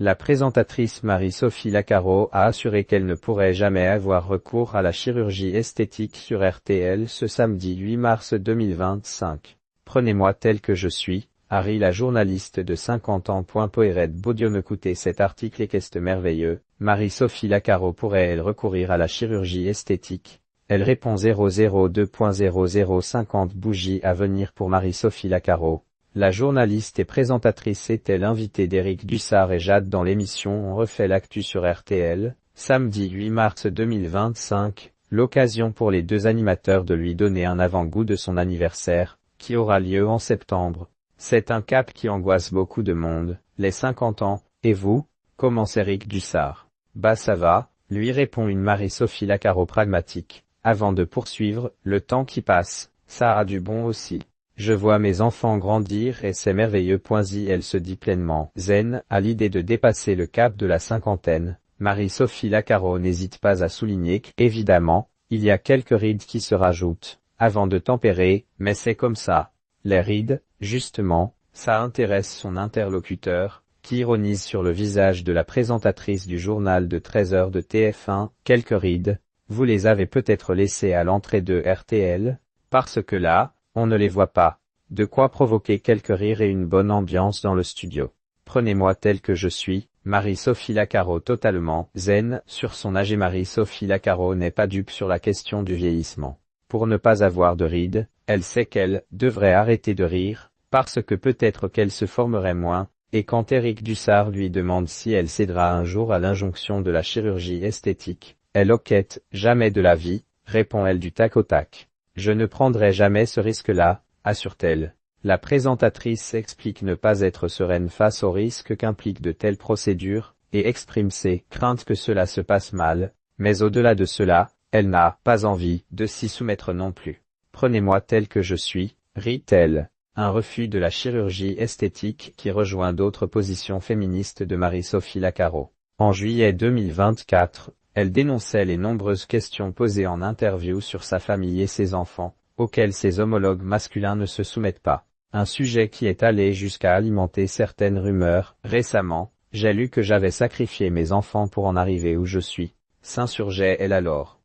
La présentatrice Marie-Sophie Lacaro a assuré qu'elle ne pourrait jamais avoir recours à la chirurgie esthétique sur RTL ce samedi 8 mars 2025. Prenez-moi tel que je suis, Harry la journaliste de 50 ans. Poiret Baudion. Écoutez cet article et qu'est-ce merveilleux, Marie-Sophie Lacaro pourrait-elle recourir à la chirurgie esthétique? Elle répond 002.0050 bougies à venir pour Marie-Sophie Lacaro. La journaliste et présentatrice était l'invitée d'Éric Dussart et Jade dans l'émission On refait l'actu sur RTL, samedi 8 mars 2025, l'occasion pour les deux animateurs de lui donner un avant-goût de son anniversaire, qui aura lieu en septembre. C'est un cap qui angoisse beaucoup de monde, les 50 ans, et vous, commence Éric Dussart. Bah ça va, lui répond une Marie-Sophie Lacaro pragmatique, avant de poursuivre, le temps qui passe, ça a du bon aussi. Je vois mes enfants grandir et c'est merveilleux. Elle se dit pleinement zen à l'idée de dépasser le cap de la cinquantaine. Marie-Sophie Lacaro n'hésite pas à souligner qu'évidemment, il y a quelques rides qui se rajoutent, avant de tempérer, mais c'est comme ça. Les rides, justement, ça intéresse son interlocuteur, qui ironise sur le visage de la présentatrice du journal de 13h de TF1, quelques rides, vous les avez peut-être laissées à l'entrée de RTL, parce que là, on ne les voit pas. De quoi provoquer quelques rires et une bonne ambiance dans le studio. Prenez-moi tel que je suis, Marie-Sophie Lacaro totalement zen sur son âge. Et Marie-Sophie Lacaro n'est pas dupe sur la question du vieillissement. Pour ne pas avoir de rides, elle sait qu'elle devrait arrêter de rire, parce que peut-être qu'elle se formerait moins, et quand Éric Dussart lui demande si elle cédera un jour à l'injonction de la chirurgie esthétique, elle hoquette, jamais de la vie, répond-elle du tac au tac. Je ne prendrai jamais ce risque-là, assure-t-elle. La présentatrice explique ne pas être sereine face au risque qu'impliquent de telles procédures, et exprime ses craintes que cela se passe mal, mais au-delà de cela, elle n'a pas envie de s'y soumettre non plus. Prenez-moi tel que je suis, rit-elle. Un refus de la chirurgie esthétique qui rejoint d'autres positions féministes de Marie-Sophie Lacaro. En juillet 2024, elle dénonçait les nombreuses questions posées en interview sur sa famille et ses enfants, auxquelles ses homologues masculins ne se soumettent pas. Un sujet qui est allé jusqu'à alimenter certaines rumeurs. Récemment, j'ai lu que j'avais sacrifié mes enfants pour en arriver où je suis, s'insurgeait-elle alors.